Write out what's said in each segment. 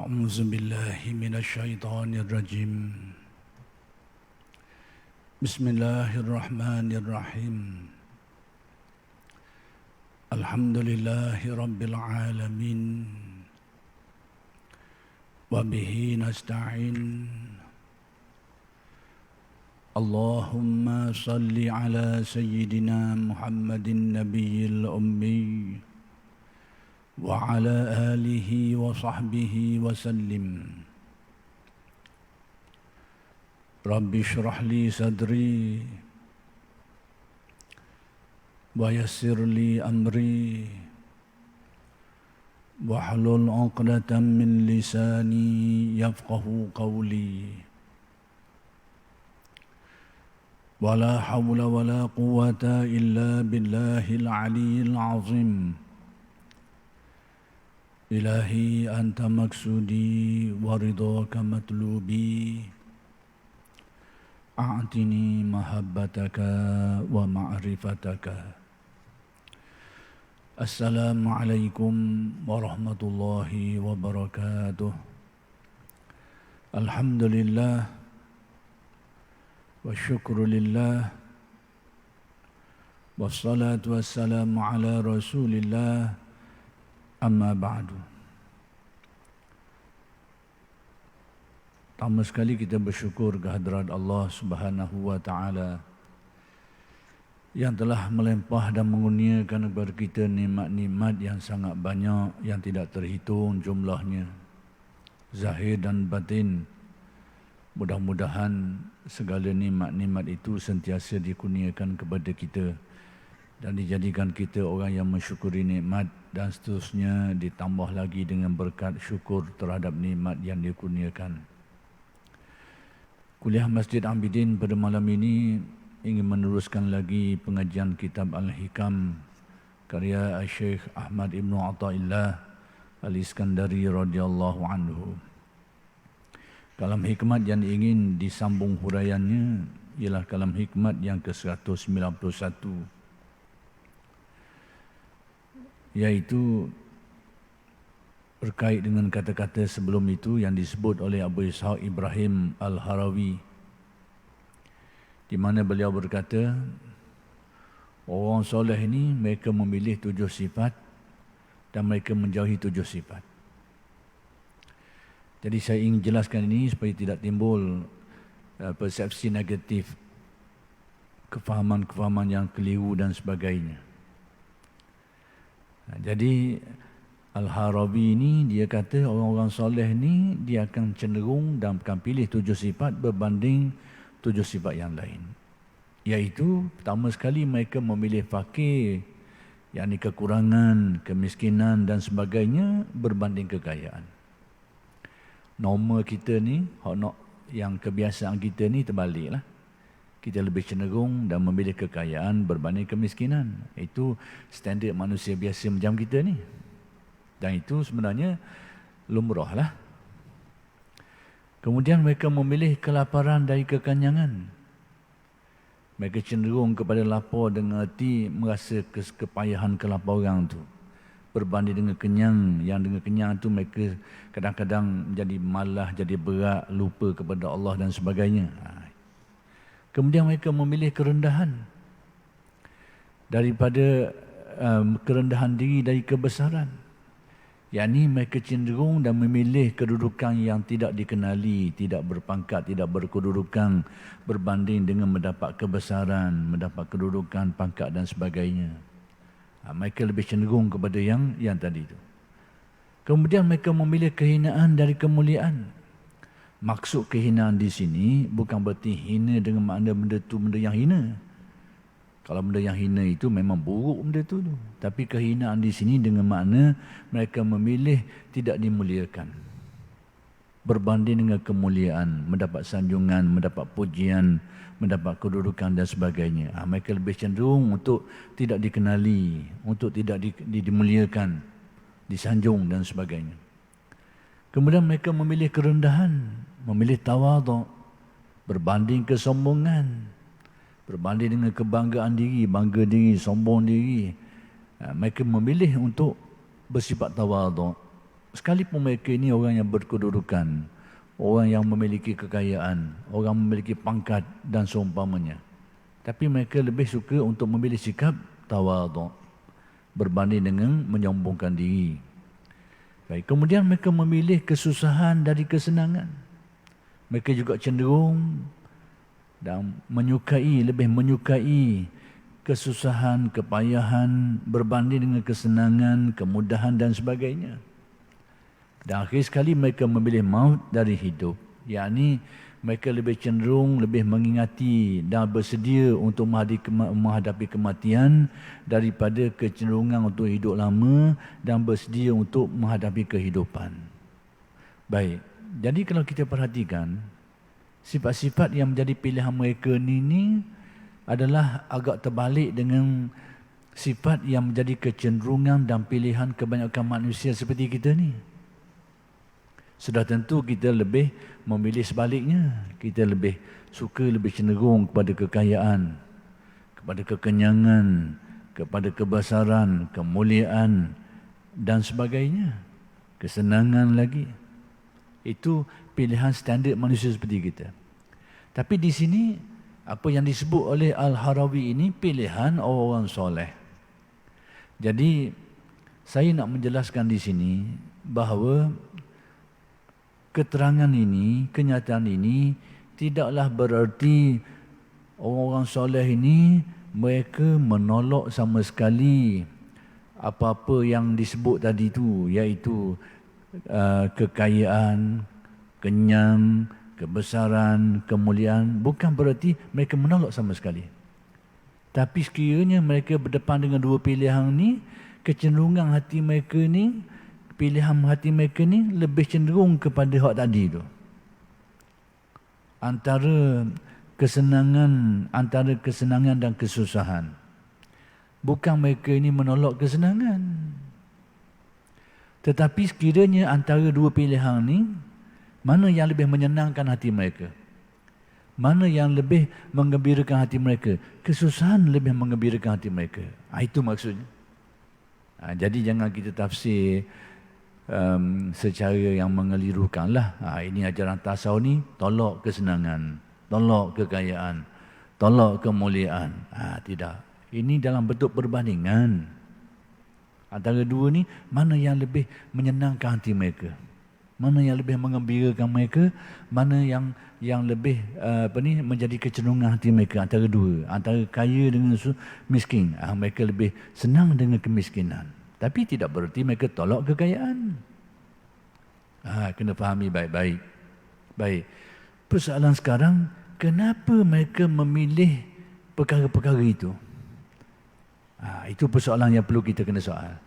أعوذ بالله من الشيطان الرجيم بسم الله الرحمن الرحيم الحمد لله رب العالمين وبه نستعين اللهم صل على سيدنا محمد النبي الأمي وعلى آله وصحبه وسلم رب اشرح لي صدري ويسر لي أمري واحلل عقدة من لساني يفقه قولي ولا حول ولا قوة إلا بالله العلي العظيم إلهي أنت مقصودي ورضاك مطلوبي أعطني محبتك ومعرفتك السلام عليكم ورحمة الله وبركاته الحمد لله والشكر لله والصلاة والسلام على رسول الله Amma ba'du. Pertama sekali kita bersyukur kehadrat Allah Subhanahu wa taala yang telah melimpah dan mengurniakan kepada kita nikmat-nikmat yang sangat banyak yang tidak terhitung jumlahnya. Zahir dan batin. Mudah-mudahan segala nikmat-nikmat itu sentiasa dikurniakan kepada kita dan dijadikan kita orang yang mensyukuri nikmat dan seterusnya ditambah lagi dengan berkat syukur terhadap nikmat yang dikurniakan. Kuliah Masjid Abidin pada malam ini ingin meneruskan lagi pengajian kitab Al-Hikam karya Syekh Ahmad Ibn Athaillah Al-Iskandari radhiyallahu anhu. Kalam hikmat yang ingin disambung huraiannya ialah kalam hikmat yang ke-191, iaitu berkait dengan kata-kata sebelum itu yang disebut oleh Abu Ishaq Ibrahim Al-Harawi, di mana beliau berkata, orang soleh ini mereka memilih 7 sifat dan mereka menjauhi 7 sifat. Jadi saya ingin jelaskan ini supaya tidak timbul persepsi negatif, kefahaman-kefahaman yang keliru dan sebagainya. Jadi Al-Harawi ini dia kata orang-orang soleh ni dia akan cenderung dan akan pilih 7 sifat berbanding 7 sifat yang lain. Iaitu pertama sekali mereka memilih fakir, yakni kekurangan, kemiskinan dan sebagainya berbanding kekayaan. Norma kita ni, yang kebiasaan kita ni terbaliklah. Kita lebih cenderung dan memilih kekayaan berbanding kemiskinan. Itu standard manusia biasa macam kita ni. Dan itu sebenarnya lumrah lah. Kemudian mereka memilih kelaparan dari kekenyangan. Mereka cenderung kepada lapar dengan erti merasa kepayahan kelaparan tu. Berbanding dengan kenyang, yang dengan kenyang tu mereka kadang-kadang jadi malah, jadi berat, lupa kepada Allah dan sebagainya. Kemudian mereka memilih kerendahan daripada kerendahan diri dari kebesaran. Yakni mereka cenderung dan memilih kedudukan yang tidak dikenali, tidak berpangkat, tidak berkedudukan berbanding dengan mendapat kebesaran, mendapat kedudukan, pangkat dan sebagainya. Mereka lebih cenderung kepada yang tadi itu. Kemudian mereka memilih kehinaan dari kemuliaan. Maksud kehinaan di sini bukan berarti hina dengan makna benda tu benda yang hina. Kalau benda yang hina itu memang buruk benda tu. Tapi kehinaan di sini dengan makna mereka memilih tidak dimuliakan. Berbanding dengan kemuliaan, mendapat sanjungan, mendapat pujian, mendapat kedudukan dan sebagainya. Mereka lebih cenderung untuk tidak dikenali, untuk tidak dimuliakan, disanjung dan sebagainya. Kemudian mereka memilih kerendahan, memilih tawaduk, berbanding kesombongan, berbanding dengan kebanggaan diri, bangga diri, sombong diri. Mereka memilih untuk bersifat tawaduk, sekalipun mereka ini orang yang berkedudukan, orang yang memiliki kekayaan, orang memiliki pangkat dan seumpamanya, tapi mereka lebih suka untuk memilih sikap tawadhu berbanding dengan menyombongkan diri. Baik, kemudian mereka memilih kesusahan dari kesenangan. Mereka juga cenderung dan lebih menyukai kesusahan, kepayahan berbanding dengan kesenangan, kemudahan dan sebagainya. Dan akhir sekali mereka memilih maut dari hidup. Yakni mereka lebih cenderung, lebih mengingati dan bersedia untuk menghadapi kematian daripada kecenderungan untuk hidup lama dan bersedia untuk menghadapi kehidupan. Baik, jadi kalau kita perhatikan, sifat-sifat yang menjadi pilihan mereka ini adalah agak terbalik dengan sifat yang menjadi kecenderungan dan pilihan kebanyakan manusia seperti kita ni. Sudah tentu kita lebih memilih sebaliknya. Kita lebih suka, lebih cenderung kepada kekayaan, kepada kekenyangan, kepada kebesaran, kemuliaan dan sebagainya. Kesenangan lagi. Itu pilihan standard manusia seperti kita. Tapi di sini, apa yang disebut oleh Al-Harawi ini pilihan orang soleh. Jadi, saya nak menjelaskan di sini bahawa keterangan ini, kenyataan ini tidaklah bererti orang-orang soleh ini mereka menolak sama sekali apa-apa yang disebut tadi itu, iaitu kekayaan, kenyang, kebesaran, kemuliaan. Bukan berarti mereka menolak sama sekali. Tapi sekiranya mereka berdepan dengan dua pilihan ni, kecenderungan hati mereka ni, pilihan hati mereka ni lebih cenderung kepada hak tadi tu. Antara kesenangan dan kesusahan. Bukan mereka ini menolak kesenangan. Tetapi sekiranya antara dua pilihan ni, mana yang lebih menyenangkan hati mereka? Mana yang lebih menggembirakan hati mereka? Kesusahan lebih menggembirakan hati mereka. Itu maksudnya. Jadi jangan kita tafsir secara yang mengelirukan lah. Ini ajaran tasawuf ni, tolak kesenangan, tolak kekayaan, tolak kemuliaan. Tidak. Ini dalam bentuk perbandingan. Antara dua ni, mana yang lebih menyenangkan hati mereka? Mana yang lebih mengembirakan mereka? Mana yang lebih menjadi kecenderungan hati mereka? Antara dua, antara kaya dengan miskin. Mereka lebih senang dengan kemiskinan. Tapi tidak berarti mereka tolak kekayaan. Kena fahami baik-baik. Baik. Persoalan sekarang, kenapa mereka memilih perkara-perkara itu? Itu persoalan yang perlu kita kena soal.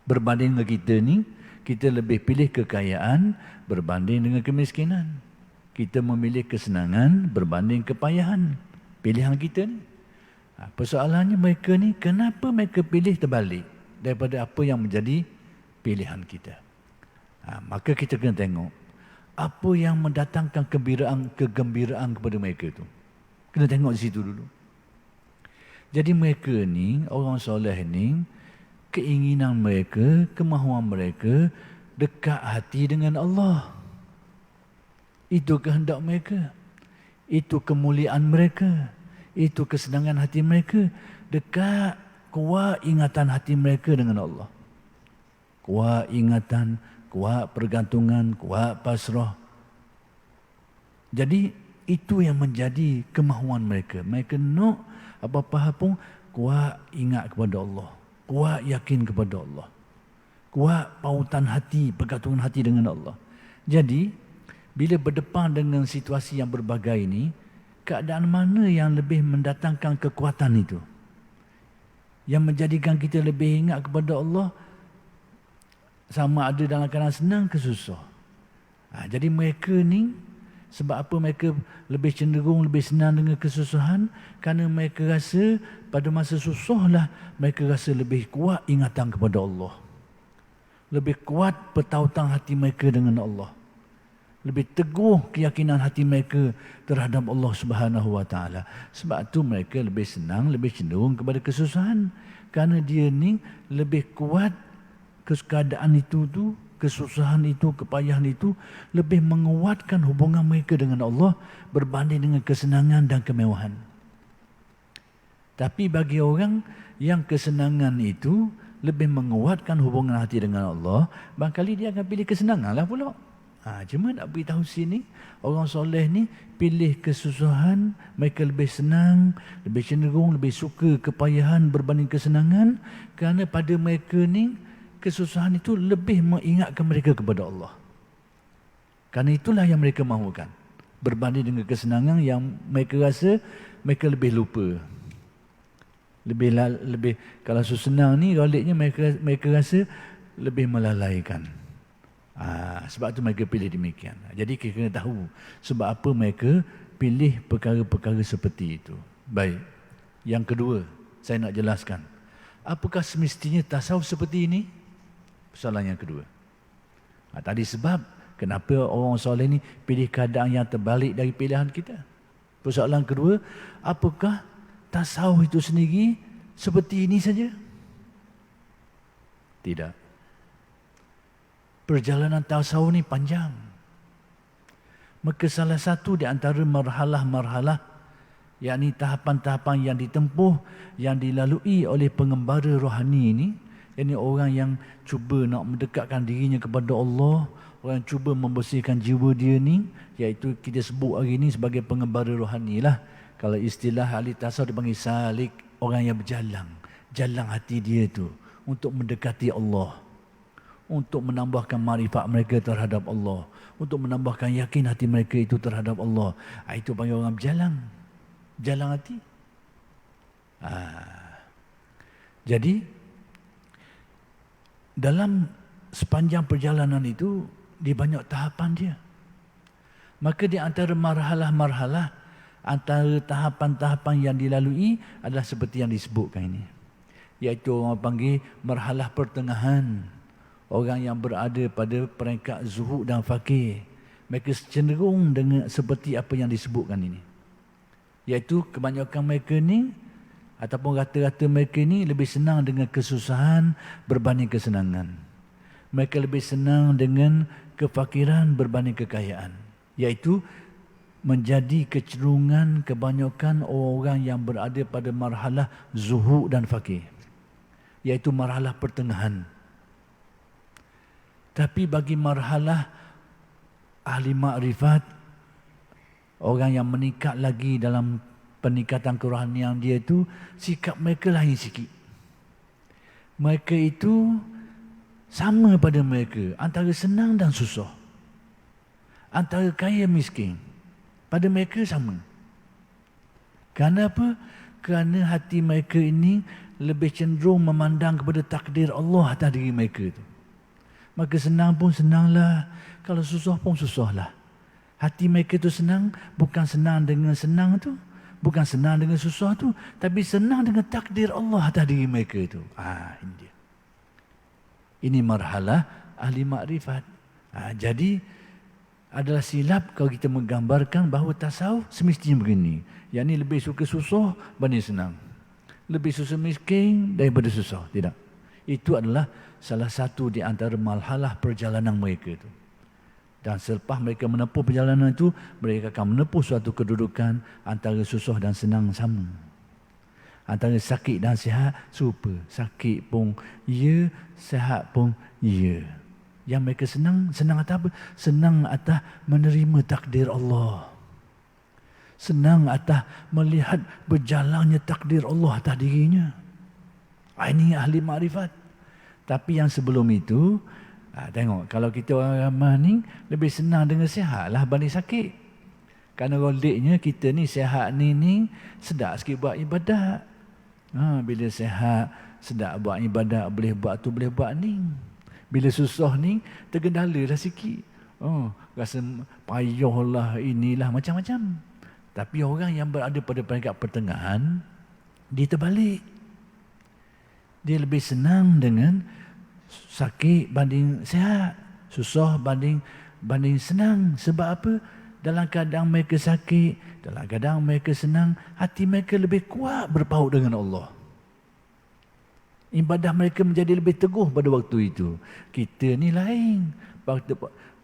Berbanding dengan kita ni, kita lebih pilih kekayaan berbanding dengan kemiskinan. Kita memilih kesenangan berbanding kepayahan. Pilihan kita ni. Persoalannya mereka ni, kenapa mereka pilih terbalik daripada apa yang menjadi pilihan kita? Maka kita kena tengok apa yang mendatangkan kegembiraan kepada mereka tu. Kena tengok di situ dulu. Jadi mereka ni, orang soleh ni, keinginan mereka, kemahuan mereka dekat hati dengan Allah. Itu kehendak mereka. Itu kemuliaan mereka. Itu kesenangan hati mereka. Dekat, kuat ingatan hati mereka dengan Allah. Kuat ingatan, kuat pergantungan, kuat pasrah. Jadi itu yang menjadi kemahuan mereka. Mereka nak apa-apa pun kuat ingat kepada Allah. Kuat yakin kepada Allah. Kuat pautan hati, pergantungan hati dengan Allah. Jadi, bila berdepan dengan situasi yang berbagai ini, keadaan mana yang lebih mendatangkan kekuatan itu? Yang menjadikan kita lebih ingat kepada Allah, sama ada dalam keadaan senang ke susah. Jadi mereka ni, sebab apa mereka lebih cenderung, lebih senang dengan kesusahan? Kerana mereka rasa pada masa susahlah mereka rasa lebih kuat ingatan kepada Allah. Lebih kuat petautan hati mereka dengan Allah. Lebih teguh keyakinan hati mereka terhadap Allah Subhanahu Wa Taala. Sebab tu mereka lebih senang, lebih cenderung kepada kesusahan. Kerana dia ni lebih kuat keadaan itu tu kesusahan itu, kepayahan itu lebih menguatkan hubungan mereka dengan Allah berbanding dengan kesenangan dan kemewahan. Tapi bagi orang yang kesenangan itu lebih menguatkan hubungan hati dengan Allah, barangkali dia akan pilih kesenangan lah pula. Cuma nak beritahu sini, orang soleh ni pilih kesusahan, mereka lebih senang, lebih cenderung, lebih suka kepayahan berbanding kesenangan, kerana pada mereka ni kesusahan itu lebih mengingatkan mereka kepada Allah. Kerana itulah yang mereka mahukan, berbanding dengan kesenangan yang mereka rasa mereka lebih lupa. Lebih kalau senang ni galiknya mereka rasa lebih melalaikan. Sebab tu mereka pilih demikian. Jadi kita kena tahu sebab apa mereka pilih perkara-perkara seperti itu. Baik. Yang kedua, saya nak jelaskan. Apakah semestinya tasawuf seperti ini? Soalan yang kedua. Tadi sebab kenapa orang soleh ni pilih keadaan yang terbalik dari pilihan kita? Persoalan kedua, apakah tasawuf itu sendiri seperti ini saja? Tidak. Perjalanan tasawuf ni panjang. Maka salah satu di antara marhalah-marhalah, yakni tahapan-tahapan yang ditempuh, yang dilalui oleh pengembara rohani ini, yakni orang yang cuba nak mendekatkan dirinya kepada Allah, orang yang cuba membersihkan jiwa dia ni, iaitu kita sebut hari ini sebagai pengembara rohani lah. Kalau istilah ahli tasawuf dipanggil salik, orang yang berjalan, jalan hati dia tu untuk mendekati Allah, untuk menambahkan marifat mereka terhadap Allah, untuk menambahkan yakin hati mereka itu terhadap Allah. Itu panggil orang berjalan, jalan hati. Jadi dalam sepanjang perjalanan itu dia banyak tahapan dia. Maka di antara marhalah-marhalah, antara tahapan-tahapan yang dilalui adalah seperti yang disebutkan ini, iaitu orang panggil marhalah pertengahan. Orang yang berada pada peringkat zuhud dan fakir, mereka cenderung dengan seperti apa yang disebutkan ini, iaitu kebanyakan mereka ni ataupun rata-rata mereka ni lebih senang dengan kesusahan berbanding kesenangan. Mereka lebih senang dengan kefakiran berbanding kekayaan, iaitu menjadi kecenderungan kebanyakan orang yang berada pada marhalah zuhud dan fakir, iaitu marhalah pertengahan. Tapi bagi marhalah ahli makrifat, orang yang meningkat lagi dalam peningkatan kerohanian dia itu, sikap mereka lain sikit. Mereka itu sama pada mereka, antara senang dan susah, antara kaya miskin, pada mereka sama. Kerana apa? Kerana hati mereka ini lebih cenderung memandang kepada takdir Allah atas diri mereka itu. Maka senang pun senanglah, kalau susah pun susahlah. Hati mereka itu senang, bukan senang dengan senang tu, bukan senang dengan susah tu, tapi senang dengan takdir Allah atas diri mereka itu. Ini dia. Ini marhalah ahli makrifat. Jadi adalah silap kalau kita menggambarkan bahawa tasawuf semestinya begini. Yang ni lebih suka susah banding senang, lebih susah miskin daripada susah. Tidak. Itu adalah salah satu di antara marhalah perjalanan mereka itu. Dan selepas mereka menempuh perjalanan itu, mereka akan menempuh suatu kedudukan antara susah dan senang sama. Antara sakit dan sihat serupa. Sakit pun ya, sihat pun ya. Yang mereka senang atas apa? Senang atas menerima takdir Allah. Senang atas melihat berjalannya takdir Allah atas dirinya. Ini ahli makrifat. Tapi yang sebelum itu, tengok, kalau kita orang ramah ni lebih senang dengan sihat lah banding sakit. Kerana roliknya kita ni sihat ni sedap sikit buat ibadat. Bila sihat, sedap buat ibadat, boleh buat tu, boleh buat ni. Bila susah ni, tergendala dah sikit. Rasa payah lah, inilah, macam-macam. Tapi orang yang berada pada peringkat pertengahan, dia terbalik. Dia lebih senang dengan sakit banding sihat, susah banding senang. Sebab apa? Dalam keadaan mereka sakit, dalam keadaan mereka senang, hati mereka lebih kuat berpaut dengan Allah. Ibadah mereka menjadi lebih teguh pada waktu itu. Kita ni lain.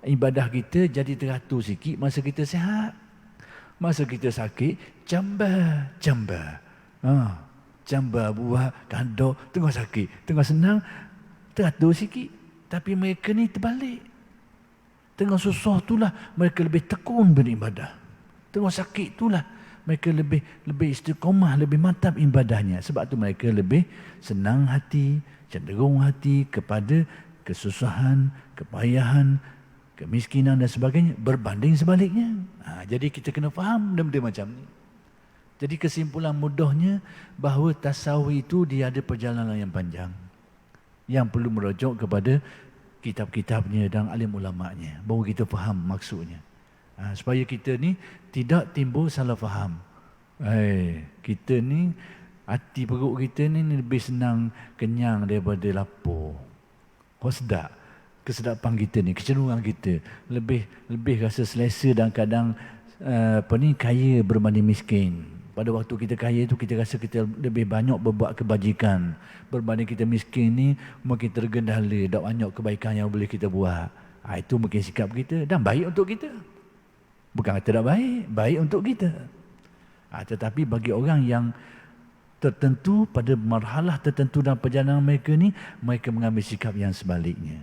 Ibadah kita jadi teratur sikit masa kita sihat. Masa kita sakit, jambar. Jambar buah, kandok, tengah sakit. Tengah senang, teratur sikit. Tapi mereka ni terbalik. Tengah susah itulah mereka lebih tekun beribadah. Tengah sakit itulah mereka lebih istiqamah, lebih mantap ibadahnya. Sebab tu mereka lebih senang hati, cenderung hati kepada kesusahan, kepayahan, kemiskinan dan sebagainya berbanding sebaliknya. Jadi kita kena faham benda-benda macam ni. Jadi kesimpulan mudahnya bahawa tasawuf itu dia ada perjalanan yang panjang yang perlu merujuk kepada kitab-kitabnya dan alim ulama'nya baru kita faham maksudnya. Supaya kita ni tidak timbul salah faham. Kita ni hati perut kita ni lebih senang kenyang daripada lapar. Sedap kesedapan kita ni, kecenderungan kita lebih rasa selesa dan kadang kaya berbanding miskin. Pada waktu kita kaya tu kita rasa kita lebih banyak berbuat kebajikan berbanding kita miskin ni mungkin tergendala, tak banyak kebaikan yang boleh kita buat. Itu mungkin sikap kita dan baik untuk kita. Bukan kata tak baik, baik untuk kita. Tetapi bagi orang yang tertentu pada marhalah tertentu dalam perjalanan mereka ni, mereka mengambil sikap yang sebaliknya.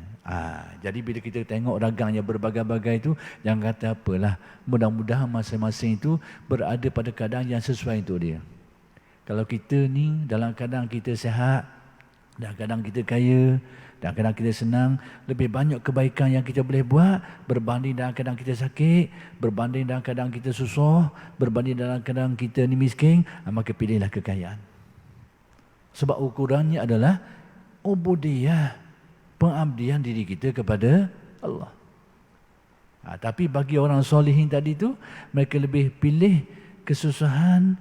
Jadi bila kita tengok ragangnya berbagai-bagai itu, jangan kata apalah. Mudah-mudahan masing-masing itu berada pada keadaan yang sesuai untuk dia. Kalau kita ni dalam keadaan kita sihat, dalam keadaan kita kaya, dalam keadaan kita senang, lebih banyak kebaikan yang kita boleh buat berbanding dalam keadaan kita sakit, berbanding dalam keadaan kita susah, berbanding dalam keadaan kita ni miskin, maka pilihlah kekayaan. Sebab ukurannya adalah ubudiyah, pengabdian diri kita kepada Allah. Tapi bagi orang solihin tadi tu, mereka lebih pilih kesusahan,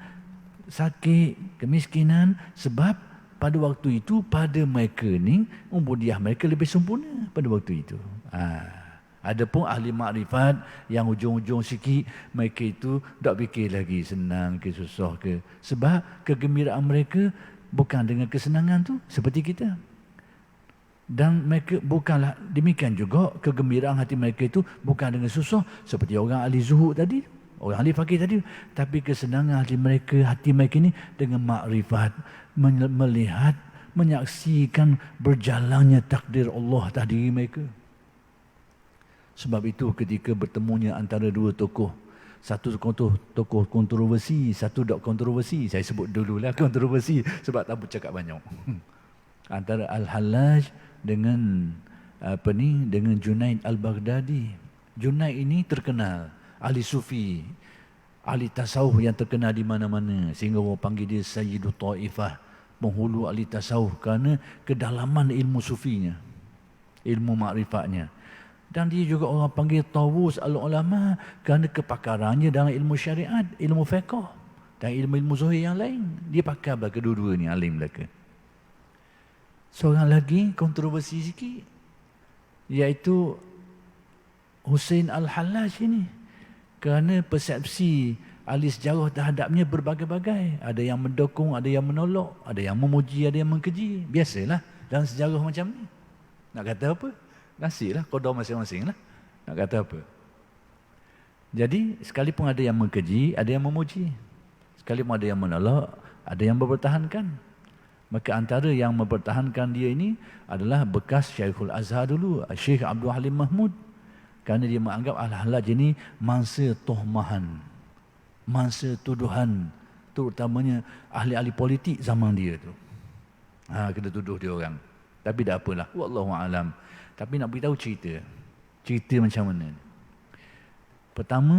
sakit, kemiskinan sebab pada waktu itu, pada mereka ni, ubudiyah mereka lebih sempurna pada waktu itu. Adapun ahli makrifat yang ujung-ujung sikit, mereka itu tak fikir lagi senang ke susah ke. Sebab kegembiraan mereka bukan dengan kesenangan tu seperti kita. Dan mereka bukanlah demikian juga kegembiraan hati mereka itu bukan dengan susah seperti orang ahli zuhud tadi, orang ahli fakir tadi. Tapi kesenangan hati mereka ini dengan makrifat, melihat, menyaksikan berjalannya takdir Allah atas diri mereka. Sebab itu ketika bertemunya antara dua tokoh, satu tokoh kontroversi, satu tak kontroversi, saya sebut dululah kontroversi sebab tak bercakap banyak. Antara Al-Hallaj dengan dengan Junaid Al-Baghdadi. Junaid ini terkenal ahli sufi, ahli tasawuf yang terkenal di mana-mana sehingga orang panggil dia Sayyidut Taifah, penghulu ahli tasawuf kerana kedalaman ilmu sufinya, ilmu makrifatnya. Dan dia juga orang panggil Tawus al-ulama kerana kepakarannya dalam ilmu syariat, ilmu fiqh dan ilmu-ilmu zuhir yang lain. Dia pakar kedua-dua ni, alim belaka. Seorang lagi kontroversi sikit, iaitu Husain Al-Hallaj ini. Kerana persepsi ahli sejarah terhadapnya berbagai-bagai. Ada yang mendukung, ada yang menolak, ada yang memuji, ada yang mengkeji. Biasalah dalam sejarah macam ni. Nak kata apa? Nasiblah, qada masing-masing lah. Nak kata apa? Jadi, sekalipun ada yang mengkeji, ada yang memuji. Sekalipun ada yang menolak, ada yang mempertahankan. Maka antara yang mempertahankan dia ini adalah bekas Syekhul Azhar dulu, Syekh Abdul Halim Mahmud. Kerana dia menganggap Al-Hallaj ini mangsa tohmahan, mangsa tuduhan, terutamanya ahli-ahli politik zaman dia tu. Kena tuduh dia orang. Tapi tak apalah, wallahu a'lam. Tapi nak beritahu cerita macam mana.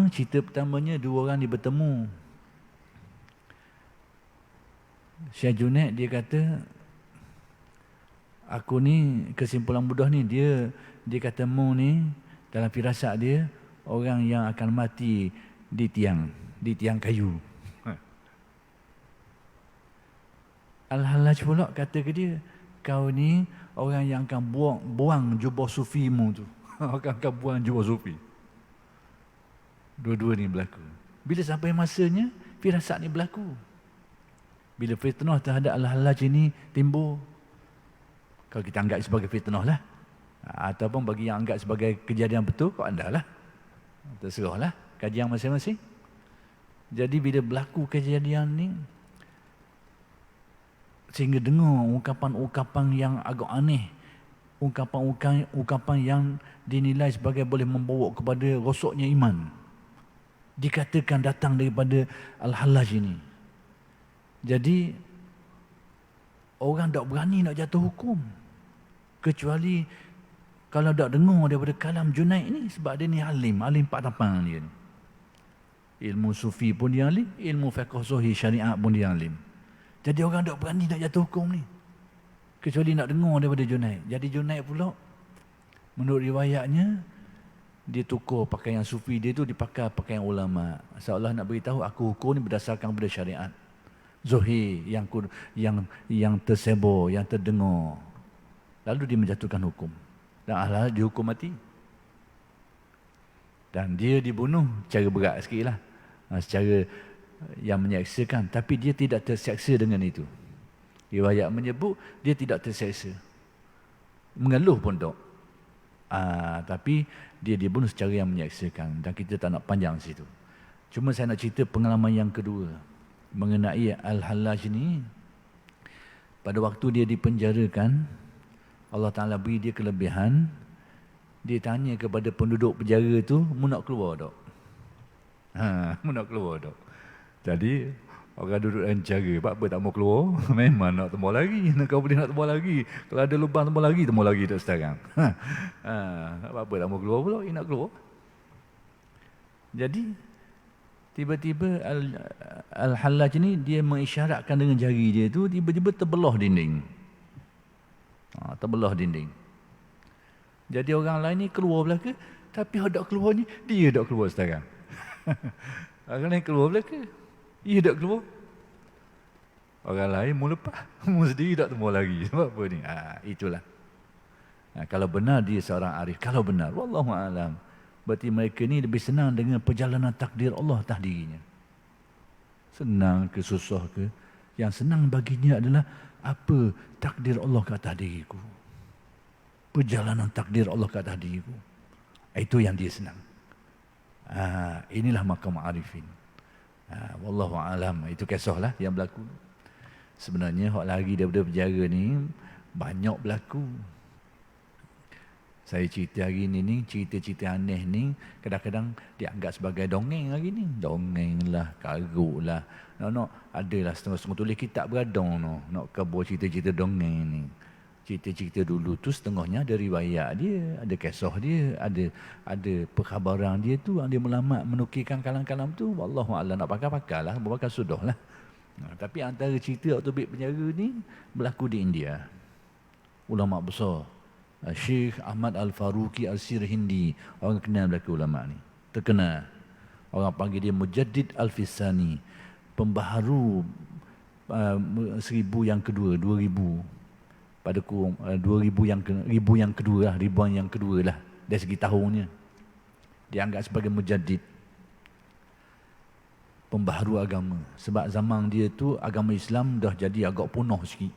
Cerita pertamanya dua orang ni bertemu. Syekh Junaid dia kata, aku ni kesimpulan mudah ni, dia kata mu ni dalam firasat dia orang yang akan mati di tiang kayu. Al-Hallaj pula kata ke dia, kau ni orang yang akan buang jubah sufimu tu. akan buang jubah sufi. Dua-dua ni berlaku. Bila sampai masanya, firasat ni berlaku. Bila fitnah terhadap Al-Hallaj ini timbul, Kalau kita anggap sebagai fitnah lah. Ataupun bagi yang anggap sebagai kejadian betul, kau anda lah. Terserahlah kajian masing-masing. Jadi bila berlaku kejadian ni, sehingga dengar ungkapan-ungkapan yang agak aneh, ungkapan yang dinilai sebagai boleh membawa kepada rosaknya iman, dikatakan datang daripada Al-Hallaj ini. Jadi orang tak berani nak jatuh hukum, kecuali kalau tak dengar daripada kalam Junaid ni, sebab dia ni alim pak tapang dia ni. Ilmu sufi pun dia alim, ilmu fiqh sahih syariat pun dia alim. Jadi orang tak berani nak jatuh hukum ni, kecuali nak dengar daripada Junaid. Jadi Junaid pula, menurut riwayatnya, dia tukar pakaian sufi dia tu dipakai pakaian ulama. Seolah nak beritahu aku hukum ni berdasarkan pada syariat zahir yang tersebar, yang terdengar. Lalu dia menjatuhkan hukum. Dan Al-Hallaj dihukum mati. Dan dia dibunuh cara berat sikit lah. Secara yang menyeksakan. Tapi dia tidak terseksa dengan itu. Riwayat menyebut dia tidak terseksa. Mengeluh pun tak. Tapi dia dibunuh secara yang menyeksakan. Dan kita tak nak panjang situ. Cuma saya nak cerita pengalaman yang kedua. Mengenai Al-Hallaj ni. Pada waktu dia dipenjarakan, Allah Ta'ala beri dia kelebihan. Dia tanya kepada penduduk penjara tu, mu nak keluar tak? Mu nak keluar tak? Jadi orang duduk dalam penjara, apa tak mau keluar? Memang nak tembak lagi. Kau boleh nak tembak lagi. Kalau ada lubang tembak lagi tak sekarang. Apa tak mau keluar pula? Nak keluar. Jadi tiba-tiba Al-Hallaj ni dia mengisyaratkan dengan jari dia tu, tiba-tiba terbelah dinding. Terbelah dinding. Jadi orang lain ni keluar belaka, tapi hendak keluar ni dia tak keluar sekarang. Orang lain keluar belaka, dia tak keluar. Orang lain mu lepas, mu sendiri tak temu lagi. Sebab apa ni? Itulah. Kalau benar dia seorang arif, kalau benar, wallahu a'lam, berarti mereka ni lebih senang dengan perjalanan takdir Allah atas dirinya. Senang ke susah ke, yang senang baginya adalah apa takdir Allah ke atas diriku. Perjalanan takdir Allah ke atas diriku. Itu yang dia senang. Inilah maqam arifin. Wallahu a'lam. Itu kisahlah yang berlaku. Sebenarnya hak lari daripada penjara ni banyak berlaku. Saya cerita hari ni cerita-cerita aneh ni kadang-kadang dianggap sebagai dongeng hari ni. Dongeng lah, karut lah. Adalah setengah-setengah tulis kitab beradang nak kabur cerita-cerita dongeng ni. Cerita-cerita dulu tu setengahnya ada riwayat dia, ada kisah dia, ada perkhabaran dia tu, dia melamat menukilkan kalam-kalam tu. Wallahu a'lam, nak pakai-pakailah, berpakai sudahlah. Tapi antara cerita waktu bit penjara ni berlaku di India. Ulama besar Syekh Ahmad Al-Faruqi Al-Sirhindi, orang kenal belaka ulama ni, terkenal. Orang panggil dia Mujaddid Al-Fisani, pembaharu 1000 yang kedua, 2000 pada kurung 2000 yang kedua lah, ribuan yang kedua lah dari segi tahunnya. Dianggap sebagai mujaddid, pembaharu agama. Sebab zaman dia tu agama Islam dah jadi agak punah sikit.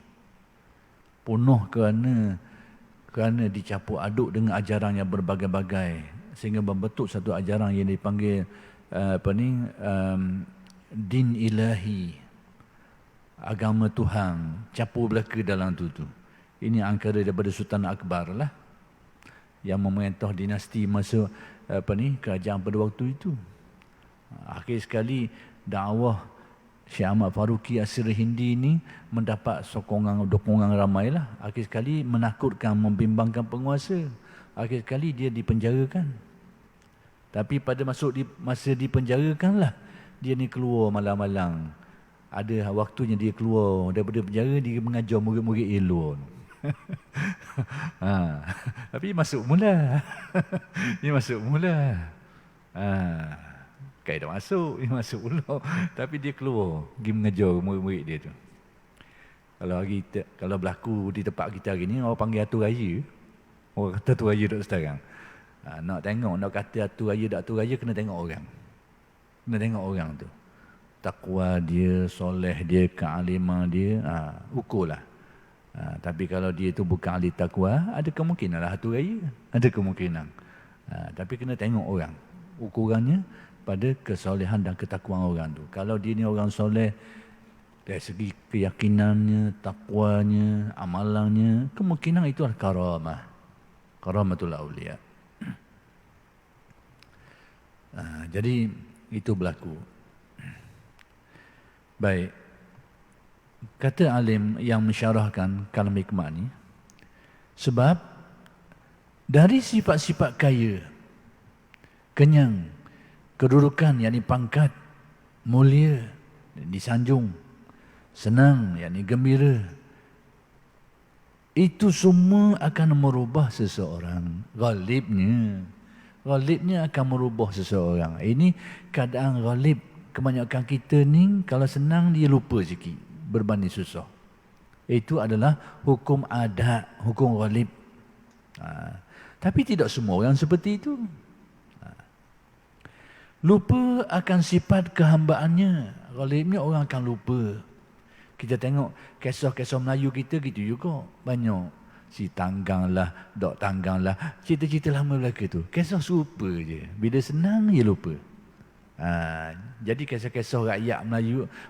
Punah kerana dicampur aduk dengan ajaran yang berbagai-bagai, sehingga membentuk satu ajaran yang dipanggil din ilahi, agama Tuhan, campur belaka dalam tu. Ini angkara daripada Sultan Akbar lah, yang memerintah dinasti masa kerajaan pada waktu itu. Akhir sekali dakwah Syekh Ahmad Faruqi As-Sirhindi ini mendapat dukungan ramai lah. Akhir sekali menakutkan, membimbangkan penguasa. Akhir sekali dia dipenjarakan. Tapi pada masa dipenjarakan lah, dia ni keluar malam-malam. Ada waktunya dia keluar daripada penjara, dia mengajar murid-murid elok. Tapi masuk mula. Dia masuk mula. Dia masuk pula. Tapi dia keluar pergi mengajar murid-murid dia tu. Kalau berlaku di tempat kita hari ni, orang panggil atur raya. Orang kata atur raya tak sekarang. Nak tengok, nak kata atur raya tak atur raya, kena tengok orang. Kena tengok orang tu. Takwa dia, soleh dia, kealiman dia, ukurlah. Tapi kalau dia itu bukan ahli takwa, ada kemungkinan lah satu raya. Ada kemungkinan. Tapi kena tengok orang. Ukurannya pada kesolehan dan ketakwaan orang tu. Kalau dia ni orang soleh, dari segi keyakinannya, takwanya, amalannya, kemungkinan itu adalah karamah. Karamatul awliya. Jadi itu berlaku. Baik. Kata alim yang mensyarahkan kalam hikmah ni, sebab dari sifat-sifat kaya, kenyang, kedudukan yakni pangkat, mulia, disanjung, senang yakni gembira, itu semua akan merubah seseorang. Ghalibnya akan merubah seseorang. Ini keadaan ghalib. Kebanyakan kita ni kalau senang dia lupa sikit berbanding susah. Itu adalah hukum adat, hukum ghalib. Tapi tidak semua orang seperti itu. Lupa akan sifat kehambaannya. Ghalibnya orang akan lupa. Kita tengok kisah-kisah Melayu kita gitu juga. Banyak. Si tanggang lah, dok tanggang lah. Cerita-cerita lama belaka tu. Kisah serupa je. Bila senang, dia lupa. Jadi kisah-kisah rakyat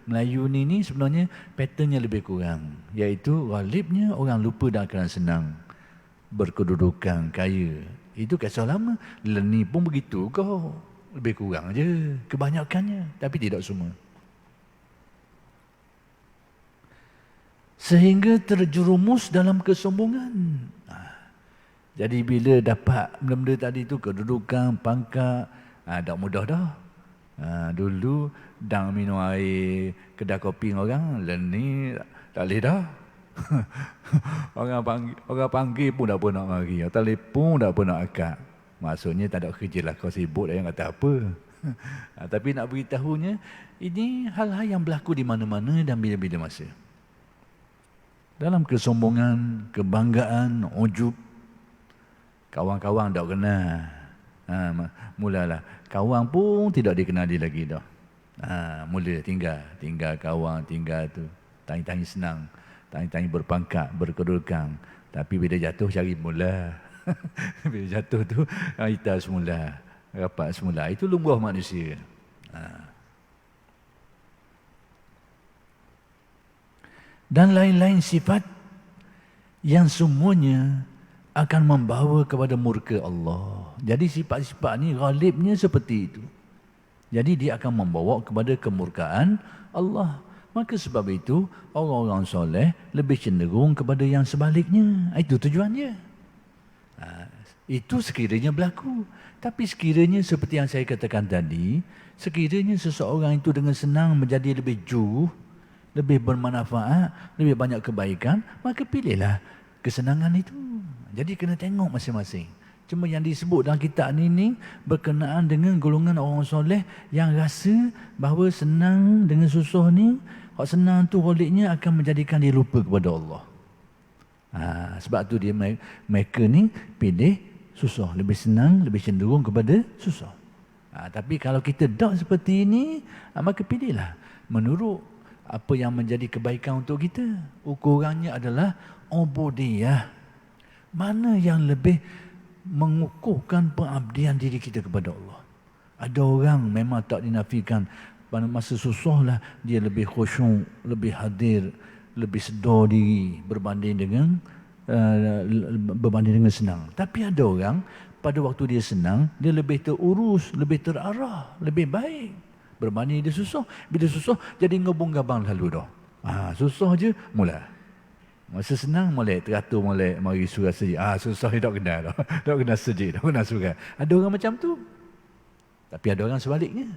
Melayu ni sebenarnya patternnya lebih kurang, iaitu ghalibnya orang lupa dalam keadaan senang, berkedudukan, kaya. Itu kisah lama. Leni pun begitu kau, lebih kurang je kebanyakannya, tapi tidak semua. Sehingga terjerumus dalam kesombongan. Jadi bila dapat benda-benda tadi tu, kedudukan, pangkat, tak mudah dah. Dulu dang minum air kedai kopi orang, ni tak boleh dah. orang panggil pun tak pun nak mari, telefon tak pun nak akak. Maksudnya tak ada kerja lah, kau sibuk dah yang kata apa. Tapi nak beritahunya, ini hal-hal yang berlaku di mana-mana dan bila-bila masa. Dalam kesombongan, kebanggaan, ujub, kawan-kawan tak kenal. Mulalah kawan pun tidak dikenali lagi dah. Mula tinggal kawan, tinggal tu tanya-tanya senang, tanya-tanya berpangkat, berkedudukan. Tapi bila jatuh cari mula. Bila jatuh tu kita semula, rapat semula. Itu lumrah manusia. Dan lain-lain sifat yang semuanya akan membawa kepada murka Allah. Jadi sifat-sifat ni ghalibnya seperti itu. Jadi dia akan membawa kepada kemurkaan Allah. Maka sebab itu orang-orang soleh lebih cenderung kepada yang sebaliknya. Itu tujuannya. Itu sekiranya berlaku. Tapi sekiranya seperti yang saya katakan tadi, sekiranya seseorang itu dengan senang menjadi lebih juh, lebih bermanfaat, lebih banyak kebaikan, maka pilihlah kesenangan itu. Jadi kena tengok masing-masing. Cuma yang disebut dalam kitab ni berkenaan dengan golongan orang soleh yang rasa bahawa senang dengan susah ni, hak senang tu ghalibnya akan menjadikan dia lupa kepada Allah. Sebab tu dia mereka ni pilih susah, lebih senang, lebih cenderung kepada susah. Tapi kalau kita tak seperti ini, maka pilihlah menurut apa yang menjadi kebaikan untuk kita. Ukurannya adalah ubudiyah. Mana yang lebih mengukuhkan pengabdian diri kita kepada Allah. Ada orang memang tak dinafikan, pada masa susah lah dia lebih khusyuk, lebih hadir, lebih sedar diri berbanding dengan senang. Tapi ada orang pada waktu dia senang, dia lebih terurus, lebih terarah, lebih baik berbanding dia susah. Bila susah jadi ngobong-gabang lalu dah. Susah je mula. Masa senang molek teratur, molek mari surah sejid. Susah tak kena dah. Tak kena sejid, tak kena surah. Ada orang macam tu. Tapi ada orang sebaliknya.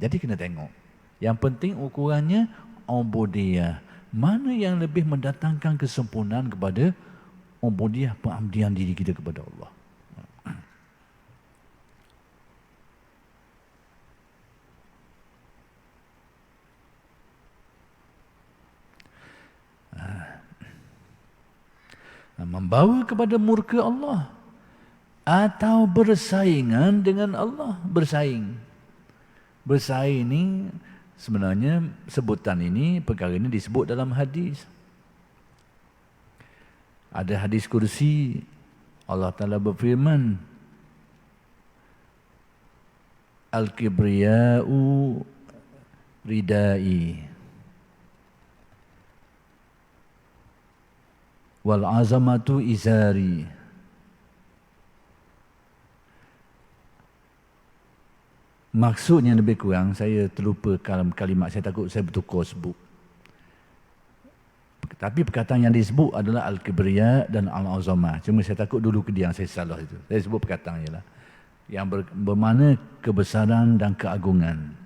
Jadi kena tengok. Yang penting ukurannya ubudiyah. Mana yang lebih mendatangkan kesempurnaan kepada ubudiyah, pengabdian diri kita kepada Allah. Membawa kepada murka Allah atau bersaingan dengan Allah. Bersaing ni sebenarnya sebutan ini, perkara ini disebut dalam hadis. Ada hadis kursi, Allah Ta'ala berfirman, Al-kibriya'u ridai wal azamatu izari. Maksudnya lebih kurang, saya terlupa kalimat, saya takut saya bertukar sebut. Tapi perkataan yang disebut adalah Al-kibriya dan Al-azamah. Cuma saya takut dulu yang saya salah itu. Saya sebut perkataan je lah. Yang bermakna kebesaran dan keagungan.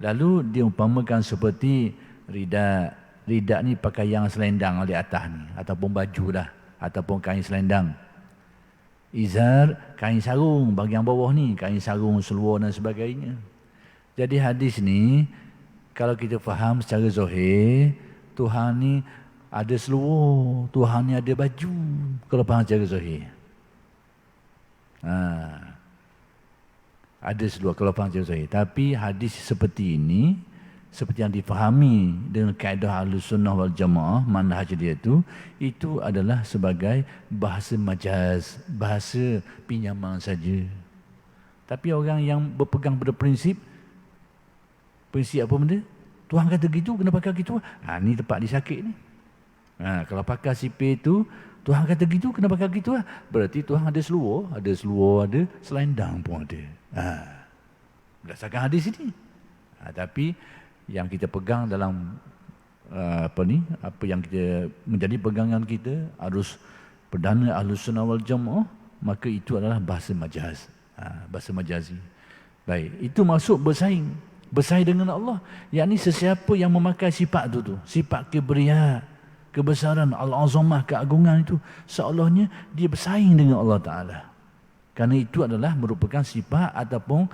Lalu diumpamakan seperti rida. Rida ni pakaian selendang di atas ni, ataupun baju lah, ataupun kain selendang. Izar, kain sarung bahagian bawah ni, kain sarung, seluar dan sebagainya. Jadi hadis ni, kalau kita faham secara zahir, Tuhan ni ada seluar, Tuhan ni ada baju, kalau faham secara zahir. Ada seluar kalau faham secara zahir. Tapi hadis seperti ini, seperti yang difahami dengan kaedah Ahlussunnah wal Jamaah, manhaj dia itu adalah sebagai bahasa majaz, bahasa pinjaman saja. Tapi orang yang berpegang pada prinsip apa benda? Tuhan kata gitu, kena pakai gitu. Ni tempat disakit ni. Kalau pakai sipir itu, Tuhan kata gitu, kena pakai gitu lah. Berarti Tuhan ada seluar, ada selendang pun ada. Berdasarkan hadis ini. Tapi yang kita pegang dalam apa yang kita menjadi pegangan kita, arus perdana Ahlussunnah wal Jamaah, maka itu adalah bahasa majaz, bahasa majazi. Baik, itu maksud bersaing dengan Allah, yakni sesiapa yang memakai sifat tu, sifat kibriya, kebesaran, al-azamah, keagungan itu, seolahnya dia bersaing dengan Allah Ta'ala. Kerana itu adalah merupakan sifat ataupun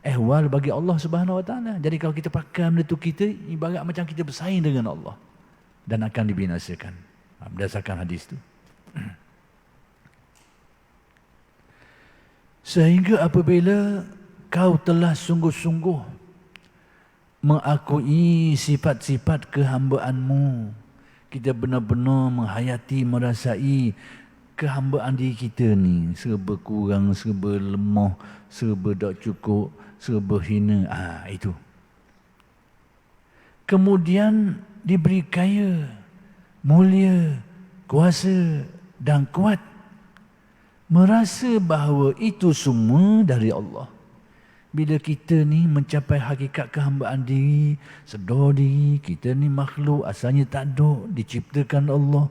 ehwal bagi Allah Subhanahu Wa Taala. Jadi kalau kita pakai benda tu, kita ibarat macam kita bersaing dengan Allah dan akan dibinasakan berdasarkan hadis tu. Sehingga apabila kau telah sungguh-sungguh mengakui sifat-sifat kehambaanmu, kita benar-benar menghayati, merasai kehambaan diri kita ni, serba kurang, serba lemah, serba tak cukup, serba hina. Itu. Kemudian diberi kaya, mulia, kuasa dan kuat. Merasa bahawa itu semua dari Allah. Bila kita ni mencapai hakikat kehambaan diri, sedar diri, kita ni makhluk asalnya tak ada, diciptakan Allah.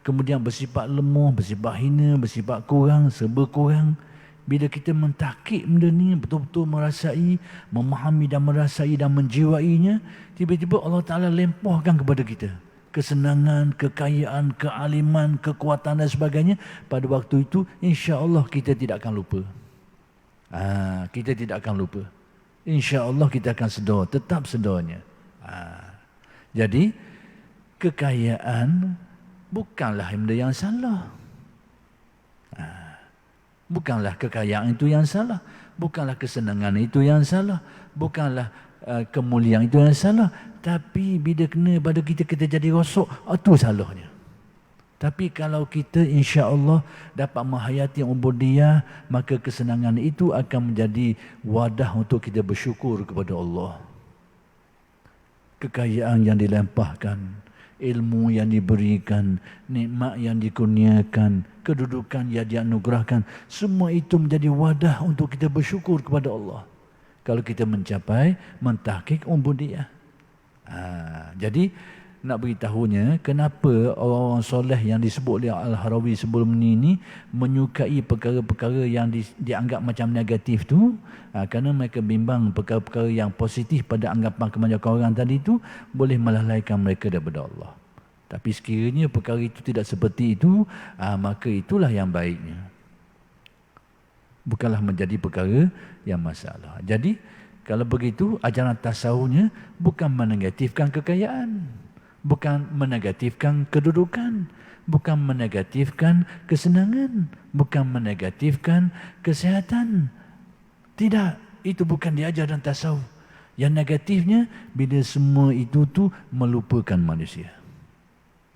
Kemudian bersifat lemah, bersifat hina, bersifat kurang, serba kurang. Bila kita mentakik benda ni, betul-betul merasai, memahami dan merasai dan menjiwainya, tiba-tiba Allah Ta'ala lempahkan kepada kita kesenangan, kekayaan, kealiman, kekuatan dan sebagainya. Pada waktu itu, insya-Allah kita tidak akan lupa. Kita tidak akan lupa. InsyaAllah kita akan sedar, tetap sedarnya. Jadi, kekayaan bukanlah benda yang salah. Bukanlah kekayaan itu yang salah. Bukanlah kesenangan itu yang salah. Bukanlah kemuliaan itu yang salah. Tapi bila kena pada kita, kita jadi rosok, itu salahnya. Tapi kalau kita insya-Allah dapat menghayati ubudiyah, maka kesenangan itu akan menjadi wadah untuk kita bersyukur kepada Allah. Kekayaan yang dilempahkan, ilmu yang diberikan, nikmat yang dikurniakan, kedudukan yang dianugerahkan, semua itu menjadi wadah untuk kita bersyukur kepada Allah. Kalau kita mencapai mentahqiq ubudiyah. Jadi nak beritahunya kenapa orang-orang soleh yang disebut oleh Al-Harawi sebelum ini menyukai perkara-perkara yang dianggap macam negatif tu, kerana mereka bimbang perkara-perkara yang positif pada anggapan kebanyakan orang tadi tu boleh melalaikan mereka daripada Allah. Tapi sekiranya perkara itu tidak seperti itu, maka itulah yang baiknya. Bukanlah menjadi perkara yang masalah. Jadi kalau begitu, ajaran tasawufnya bukan menegatifkan kekayaan, bukan menegatifkan kedudukan, bukan menegatifkan kesenangan, bukan menegatifkan kesihatan. Tidak, itu bukan diajar dalam tasawuf. Yang negatifnya, bila semua itu tu melupakan manusia.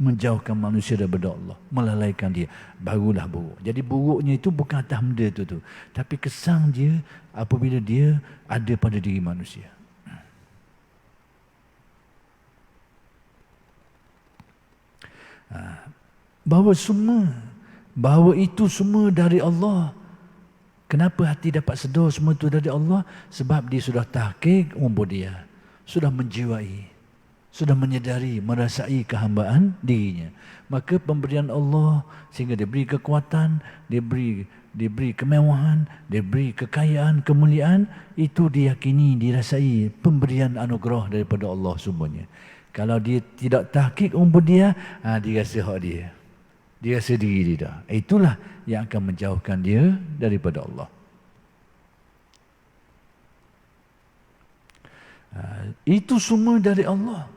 menjauhkan manusia daripada Allah, melalaikan dia, barulah buruk. Jadi buruknya itu bukan atas benda tu, tapi kesan dia apabila dia ada pada diri manusia. Bahawa itu semua dari Allah. Kenapa hati dapat sedar semua itu dari Allah? Sebab dia sudah tahqiq umur dia, sudah menjiwai, sudah menyedari, merasai kehambaan dirinya. Maka pemberian Allah sehingga dia beri kekuatan, dia beri kemewahan, dia beri kekayaan, kemuliaan, itu diyakini, dirasai pemberian anugerah daripada Allah semuanya. Kalau dia tidak tahqiq umur dia, dia rasa hak dia. Dia rasa diri dia dah. Itulah yang akan menjauhkan dia daripada Allah. Itu semua dari Allah.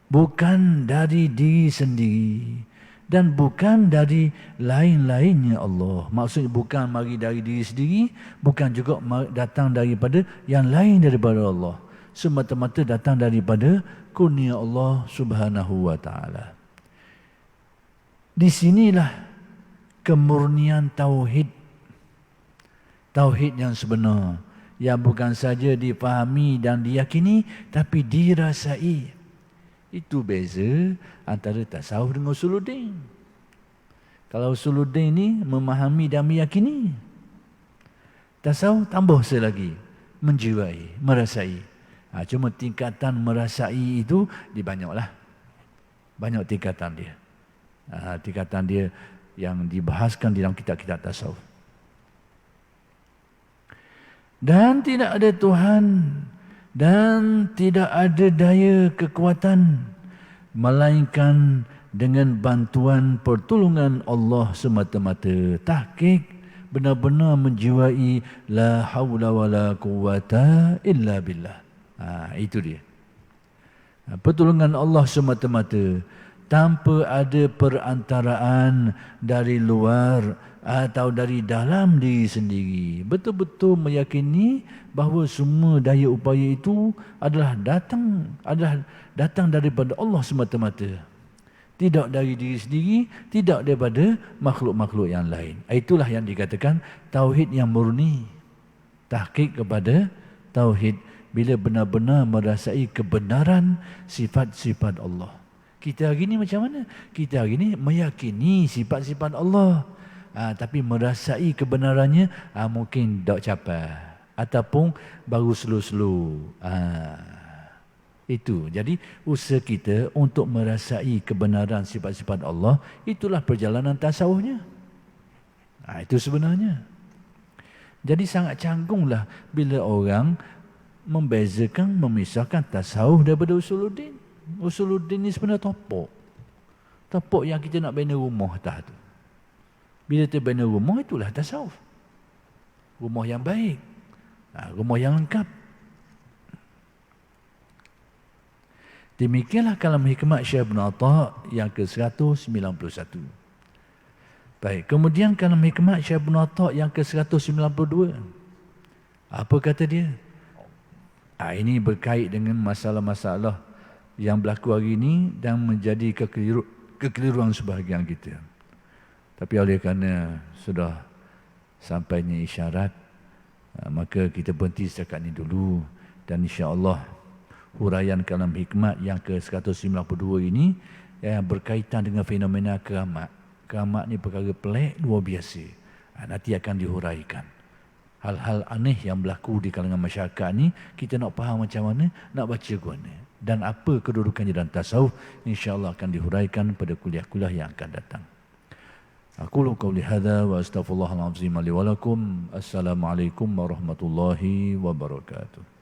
Bukan dari diri sendiri. Dan bukan dari lain-lainnya Allah. Maksudnya bukan mari dari diri sendiri. Bukan juga datang daripada yang lain daripada Allah. Semata-mata datang daripada kurnia Allah Subhanahu wa ta'ala. Di sinilah kemurnian tauhid. Tauhid yang sebenar. Yang bukan saja dipahami dan diyakini, tapi dirasai. Itu beza antara tasawuf dengan usuluddin. Kalau usuluddin ni memahami dan meyakini. Tasawuf tambah selagi. Menjiwai, merasai. Cuma tingkatan merasai itu dibanyaklah. Banyak tingkatan dia. Tingkatan dia yang dibahaskan di dalam kitab-kitab tasawuf. Dan tidak ada Tuhan dan tidak ada daya kekuatan melainkan dengan bantuan pertolongan Allah semata-mata. Tahqiq, benar-benar menjiwai la haula wala quwata illa billah. Itu dia. Pertolongan Allah semata-mata, tanpa ada perantaraan dari luar atau dari dalam diri sendiri. Betul-betul meyakini bahawa semua daya upaya itu adalah datang daripada Allah semata-mata. Tidak dari diri sendiri, tidak daripada makhluk-makhluk yang lain. Itulah yang dikatakan tauhid yang murni. Tahqiq kepada tauhid bila benar-benar merasai kebenaran sifat-sifat Allah. Kita hari ini macam mana? Kita hari ini meyakini sifat-sifat Allah. Tapi merasai kebenarannya mungkin tak capai. Ataupun baru slow-slow. Itu. Jadi usaha kita untuk merasai kebenaran sifat-sifat Allah, itulah perjalanan tasawufnya. Itu sebenarnya. Jadi sangat canggunglah bila orang membezakan, memisahkan tasawuf daripada usuluddin. Usuluddin ni sebenarnya topok. Topok yang kita nak bina rumah atas tu. Bila kita bina rumah, itulah tasawuf. Rumah yang baik. Rumah yang lengkap. Demikianlah kalam hikmat Syekh Ibn Atta yang ke-191. Baik, kemudian kalam hikmat Syekh Ibn Atta yang ke-192. Apa kata dia? Ini berkait dengan masalah-masalah yang berlaku hari ini dan menjadi kekeliruan sebahagian kita. Tapi oleh kerana sudah sampainya isyarat, maka kita berhenti setakat ini dulu. Dan insya-Allah huraian kalam hikmat yang ke-192 ini yang berkaitan dengan fenomena keramat. Keramat ni perkara pelik, luar biasa. Nanti akan dihuraikan. Hal-hal aneh yang berlaku di kalangan masyarakat ni, kita nak faham macam mana, nak baca guna. Dan apa kedudukannya dalam tasawuf, insya-Allah akan dihuraikan pada kuliah-kuliah yang akan datang. Aqulu qawli hadza wa astaghfirullahal azim li wa lakum. Assalamualaikum warahmatullahi wabarakatuh.